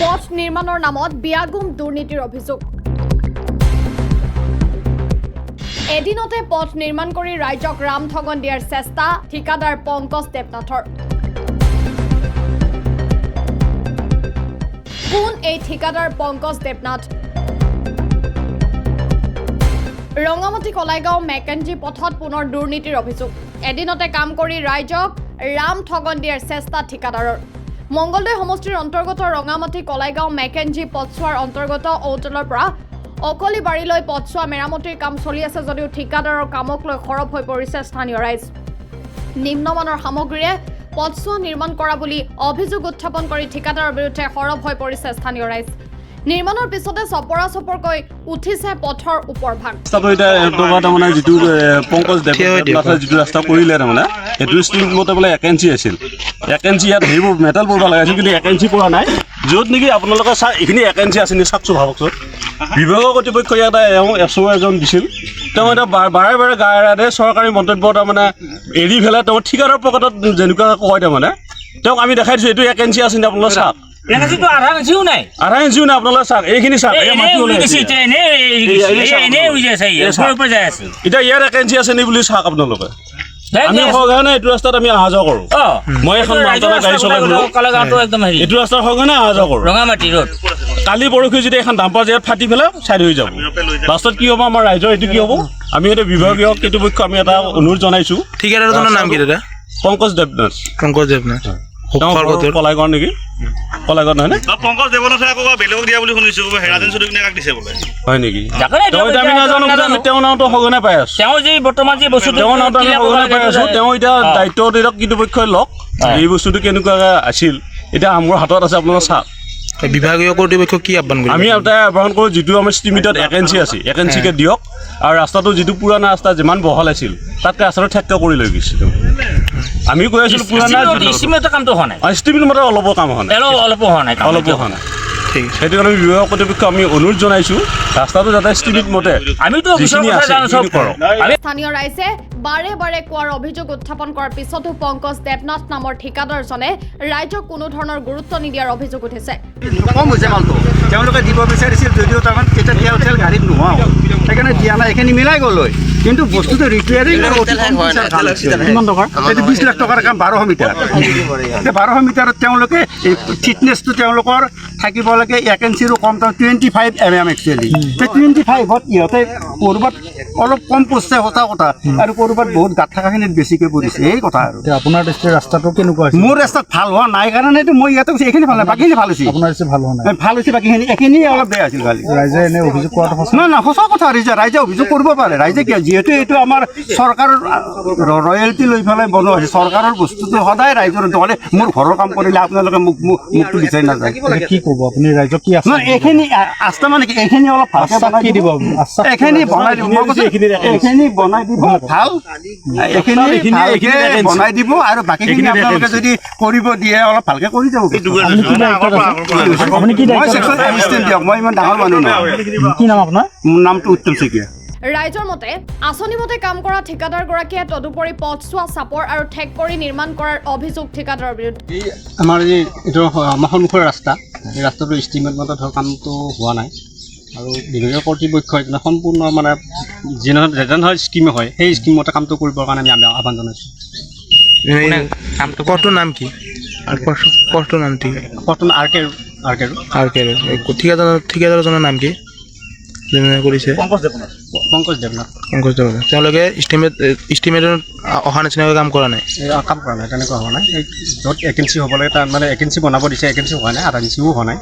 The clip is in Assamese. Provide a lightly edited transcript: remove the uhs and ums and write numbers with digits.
পথ নিৰ্মাণৰ নামত বিয়াগুম দুৰ্নীতিৰ অভিযোগ। এদিনতে পথ নিৰ্মাণ কৰি ৰাইজক ৰামঠগন দিয়াৰ চেষ্টা ঠিকাদাৰ পংকজ দেৱনাথৰ। কোন এই ঠিকাদাৰ পংকজ দেৱনাথ? ৰঙামাটি কলাইগাঁও মেকেঞ্জি পথত পুনৰ দুৰ্নীতিৰ অভিযোগ। এদিনতে কাম কৰি ৰাইজক ৰামঠগন দিয়াৰ চেষ্টা ঠিকাদাৰৰ। মংগলদৈ সমষ্টিৰ অন্তৰ্গত ৰঙামাটি কলাইগাঁও মেকেঞ্জি পথছোৱাৰ অন্তৰ্গত ঔটেলৰ পৰা অকলিবাৰীলৈ পথছোৱা মেৰামতিৰ কাম চলি আছে যদিও ঠিকাদাৰৰ কামক লৈ সৰব হৈ পৰিছে স্থানীয় ৰাইজ। নিম্নমানৰ সামগ্ৰীৰে পথছোৱা নিৰ্মাণ কৰা বুলি অভিযোগ উত্থাপন কৰি ঠিকাদাৰৰ বিৰুদ্ধে সৰব হৈ পৰিছে স্থানীয় ৰাইজ। নিৰ্মাণৰ পিছতে চপৰাচপৰকৈ উঠিছে পথৰ ওপৰভাগ। তাৰমানে যিটো পংকজ দেৱনাথে যিটো ৰাস্তা কৰিলে তাৰমানে সেইটো ষ্ট্ৰীট মতে বোলে 1 ইঞ্চি আছিল। 1 ইঞ্চি ইয়াত সেইবোৰ মেটেল পৰিব লগা আছিল, কিন্তু 1 ইঞ্চি পৰা নাই। য'ত নেকি আপোনালোকে চাওক এইখিনি 1 ইঞ্চি আছে নি চাওকচোন, ভাবকচোন। বিভাগৰ কৰ্তৃপক্ষ ইয়াত এছঅ' এজন দিছিল, তেওঁ এতিয়া বাৰে বাৰে গায়েৰে চৰকাৰী মন্তব্য তাৰমানে এৰি পেলাই তেওঁ ঠিকাদাৰ পকেটত যেনেকুৱা কয় তাৰমানে তেওঁক আমি দেখাই দিছোঁ এইটো 1 ইঞ্চি আছে নি আপোনালোকে চাওক। আধা ইঞ্চিও নাই আপোনালোকে চাওক, এইখিনি চাওক। এতিয়া ইয়াত 1 ইঞ্চি আছে নি বুলি চাওক আপোনালোকে। আমি সঘনে এইটো ৰাস্তাত আমি অহা যোৱা কৰোঁ। মই এখন মালটানা গাড়ী চলাই এইটো ৰাস্তাৰ সঘনে অহা যোৱা কৰোঁ। ৰঙামাটি ৰোড কালি পৰহি যদি এখন ডাম্পাৰ ইয়াত ফাটি পেলাই চাইড হৈ যাব, লাষ্টত কি হ'ব আমাৰ ৰাইজৰ এইটো কি হ'ব? আমি এতিয়া বিভাগীয় কৰ্তৃপক্ষ আমি এটা অনুৰোধ জনাইছোঁ। ঠিকাদাৰজনৰ নাম কি দাদা? পংকজ দেৱনাথ। পংকজ দেৱনাথ কলাইগাঁও নেকি? কলাইগাঁও নহয় নে? পংকজ দেৱনাথে আকৌ বেলেগক দিয়া বুলি শুনিছোঁ, হেৰাজেন চৌধুৰীক কাক দিছে বোলে। হয় নেকি? আমি নাজানো, আমি তেওঁৰ নামটো সঘনে পাই আছোঁ। তেওঁ যি বৰ্তমান যি বস্তু তেওঁৰ নামটো আমি সঘনে পাই আছোঁ। তেওঁ এতিয়া দায়িত্ব কৰ্তৃপক্ষই লওক এই বস্তুটো কেনেকুৱাকৈ আছিল, এতিয়া মোৰ হাতত আছে। আপোনালোকে চাওক। বিভাগীয় কৰ্তৃপক্ষ কি আহ্বান কৰিছে? আমি এটা আহ্বান কৰোঁ, যিটো আমাৰ ষ্টিমিটত 1 ইঞ্চি আছে 1 ইঞ্চিকে দিয়ক, আৰু ৰাস্তাটো যিটো পুৰণা ৰাস্তা যিমান বহল আছিল তাতকৈ ৰাস্তাটো ঠেক্কা কৰি লৈ গৈছে। আমি কৈ আছিলোঁ পুৰণা কামটো হোৱা নাই, ষ্টিমিট মতে অলপো কাম হোৱা নাই, অলপো হোৱা নাই। ঠিক সেইটো কাৰণে বিভাগীয় কৰ্তৃপক্ষ আমি অনুৰোধ জনাইছোঁ ৰাস্তাটো যাতে ষ্টিমিট মতে আমিতো স্থানীয় ৰাইজে বাৰে বাৰে কোৱাৰ অভিযোগ উত্থাপন কৰাৰ পিছতো পংকজ দেৱনাথ নামৰ ঠিকাদাৰজনে ৰাইজক কোনো ধৰণৰ গুৰুত্ব নিদিয়াৰ অভিযোগ উঠিছে। কম হৈছে মালটো, তেওঁলোকে দিব বিচাৰিছিল যদিও তাৰমানে তেতিয়া তেল গাড়ীত নোহোৱা হ'ল, সেইকাৰণে দিয়া নাই। এইখিনি মিলাই গ'ল, কিন্তু বস্তুটো ৰিপেয়াৰিং এইটো 20 লাখ টকাৰ কাম 1200 মিটাৰ। 1200 মিটাৰত তেওঁলোকে ফিটনেছটো তেওঁলোকৰ থাকিব লাগে 1 ইঞ্চিৰো কম, 25 mm একচুৱেলি। সেই 25ত ইহঁতে ক'ৰবাত অলপ কম পৰিছে সঁচা কথা, আৰু ক'ৰবাত বহুত গাঁত থকাখিনিত বেছিকৈ পৰিছে, এই কথা আৰু। আপোনাৰ দৃষ্টিৰ ৰাস্তাটো কেনেকুৱা হৈছে? মোৰ ৰাস্তাত ভাল হোৱা নাই কাৰণেতো মই ইয়াতে কৈছোঁ এইখিনি ভাল নাই, বাকীখিনি ভাল হৈছে। আপোনাৰ দৃষ্টি ভাল হোৱা নাই? ভাল হৈছে, বাকীখিনি এইখিনি অলপ বেয়া আছিল খালি। ৰাইজে এনে অভিযোগ কৰাটো সঁচা? না সঁচা কথা। ৰাইজে অভিযোগ কৰিব পাৰে। ৰাইজে কিয়, যিহেতু এইটো আমাৰ চৰকাৰৰ ৰয়েলটি লৈ পেলাই বনোৱা হৈছে, চৰকাৰৰ বস্তুটো সদায় ৰাইজৰ দলে। মোৰ ঘৰৰ কাম কৰিলে আপোনালোকে মোকটো বিচাৰি নাযায়। কি ক'ব আপুনি ৰাইজক? কি আছে এইখিনি আস্থা মানে কি, এইখিনি অলপ ভালকে কি দিব? এইখিনি বনাই দিব, এইখিনি বনাই দিব ভাল, এইখিনি বনাই দিব, আৰু বাকীখিনি আপোনালোকে যদি কৰিব দিয়ে অলপ ভালকে কৰি যাব। আপুনি কি মই ছেকশ্যন এছিষ্টেণ্ট দিয়ক, মই ইমান ডাঙৰ মানুহ নহয়। কি নাম আপোনাৰ? মোৰ নামটো উত্তম শইকীয়া। ৰাইজৰ মতে আঁচনি মতে কাম কৰা ঠিকাদাৰগৰাকীয়ে তদুপৰি পথছোৱা চাপৰ আৰু ঠেক কৰি নিৰ্মাণ কৰাৰ অভিযোগ ঠিকাদাৰৰ বিৰুদ্ধে। আমাৰ এইটো আমাৰ সন্মুখৰ ৰাস্তা, এই ৰাস্তাটো ষ্টিমেট মতে ধৰ কামটো হোৱা নাই, আৰু বিভাগীয় কৰ্তৃপক্ষই সম্পূৰ্ণ মানে যেনে হয় স্কিমে হয় সেই স্কিমতে কামটো কৰিবৰ কাৰণে আমি আহ্বান জনাইছোঁ। পথটোৰ নাম কি? পথটোৰ নাম কি? বৰ্তমান আৰ কে ঠিকাদাৰজনৰ নাম কি কৰিছে? পংকজ দেৱনাথ। পংকজ দেৱনাথ। তেওঁলোকে ষ্টিমেটত অহা নিচিনাকৈ কাম কৰা নাই? কাম কৰা নাই, তেনেকুৱা হোৱা নাই। এই য'ত 1 ইঞ্চি হ'ব লাগে তাত মানে 1 ইঞ্চি বনাব দিছে, 1 ইঞ্চি হোৱা নাই, আধা ইঞ্চিও হোৱা নাই।